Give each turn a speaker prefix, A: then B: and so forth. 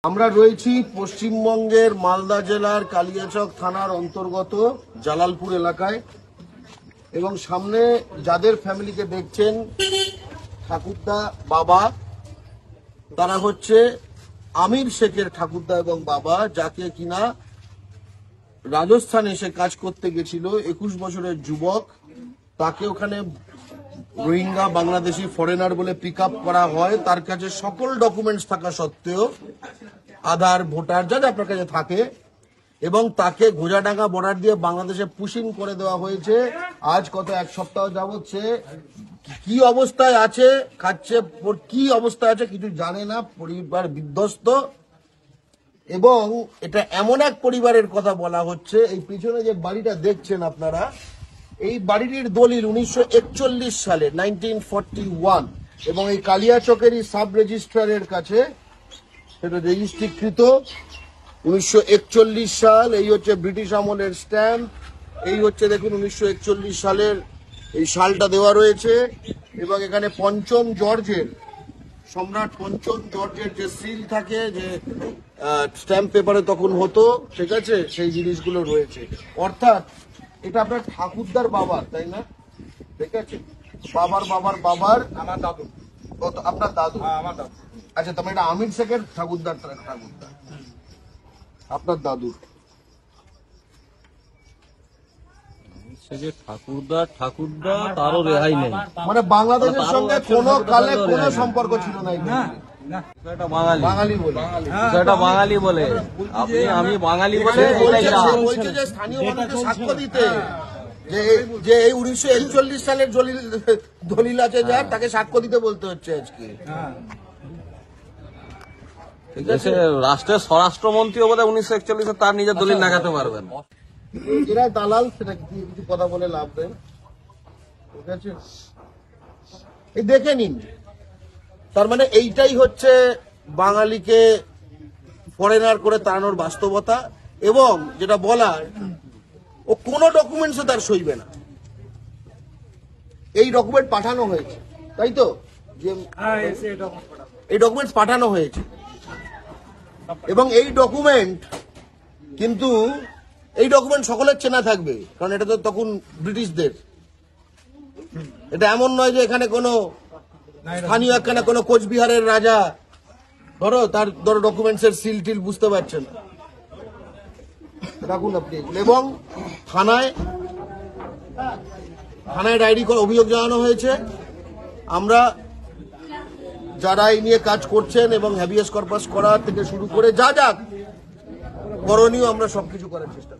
A: আমরা রয়েছি পশ্চিমবঙ্গের মালদা জেলার কালিয়াচক থানার অন্তর্গত জালালপুর এলাকায় এবং সামনে যাদের ফ্যামিলিকে দেখছেন ঠাকুরদা বাবা, তারা হচ্ছে আমির শেখের ঠাকুরদা এবং বাবা, যাকে কিনা রাজস্থানে এসে কাজ করতে গেছিল 21 বছরের যুবক। তাকে ওখানে রোহিঙ্গা বাংলাদেশি ফরেনার বলে পিক আপ করা হয়। তার কাছে সকল ডকুমেন্টস থাকা সত্ত্বেও আধার ভোটার যা আপনার কাছে থাকে এবং তাকে ঘোজাডাঙ্গা বর্ডার দিয়ে বাংলাদেশে পুশিং করে দেওয়া হয়েছে। আজ কত এক সপ্তাহ যাবৎ সে কি অবস্থায় আছে, খাচ্ছে, কি অবস্থায় আছে কিছু জানে না, পরিবার বিধ্বস্ত। এবং এটা এমন এক পরিবারের কথা বলা হচ্ছে, এই পিছনে যে বাড়িটা দেখছেন আপনারা, এই বাড়িটির দলিল 1941 সালে 1941 এবং এই কালিয়াচকেরই সাব রেজিস্ট্রারের কাছে সেটা রেজিস্ট্রিকৃত 1941 সাল। এই হচ্ছে ব্রিটিশ আমলের স্ট্যাম্প, এই হচ্ছে দেখুন 1941 সালের এই সালটা দেওয়া রয়েছে এবং এখানে পঞ্চম জর্জের, সম্রাট পঞ্চম জর্জের যে সিল থাকে, যে স্ট্যাম্প পেপারে তখন হতো, ঠিক আছে, সেই জিনিসগুলো রয়েছে। অর্থাৎ এটা আপনার ঠাকুরদার বাবার, তাই না? ঠিক আছে, বাবার বাবার বাবার, আমার দাদু, আপনার দাদু, আমার দাদু। আচ্ছা, তবে এটা আমির শেখের ঠাকুরদার, ঠাকুরদা আপনার দাদুর।
B: ঠাকুরদা তারও রেহাই নেই,
A: মানে বাংলাদেশের সঙ্গে কোনো কালে কোনো সম্পর্ক ছিল না। বাঙালি বলে,
B: বাঙালি বলে আমি বাঙালি বলে
A: বলছে যে স্থানীয় মানুষকে সাক্ষ্য দিতে, যে এই 1941 সালের দলিল আছে যার, তাকে সাক্ষ্য দিতে বলতে হচ্ছে আজকে।
B: রাষ্ট্রের স্বরাষ্ট্রমন্ত্রী বোধ হয় 1941 তার নিজের দলিল লাগাতে পারবেন।
A: এরা দালাল, সেটা কিছু কথা বলে লাভ দেয়, ঠিক আছে? এই দেখে নিন, তার মানে এইটাই হচ্ছে বাঙালিকে ফরেনার করে তাড়ানোর বাস্তবতা। এবং যেটা বলার, ও কোনো ডকুমেন্টসও তার সইবে না। এই ডকুমেন্ট পাঠানো হয়েছে, তাই তো? যে এই ডকুমেন্টস পাঠানো হয়েছে এবং এই ডকুমেন্ট কিন্তু এই ডকুমেন্ট সকলের চেনা থাকবে, কারণ এটা তো তখন ব্রিটিশদের। এটা এমন নয় যে এখানে কোনো স্থানীয় একখানা কোনো কোচবিহারের রাজা ধরো ডকুমেন্টসের সিল টিল বুঝতে পারছেন না, রাখুন আপনি। এবং থানায় ডায়েরি করে অভিযোগ জানানো হয়েছে। আমরা যারা এই নিয়ে কাজ করছেন এবং হ্যাবিয়াস কর্পাস করা থেকে শুরু করে যা যা করণীয়, আমরা সবকিছু করার চেষ্টা করছি।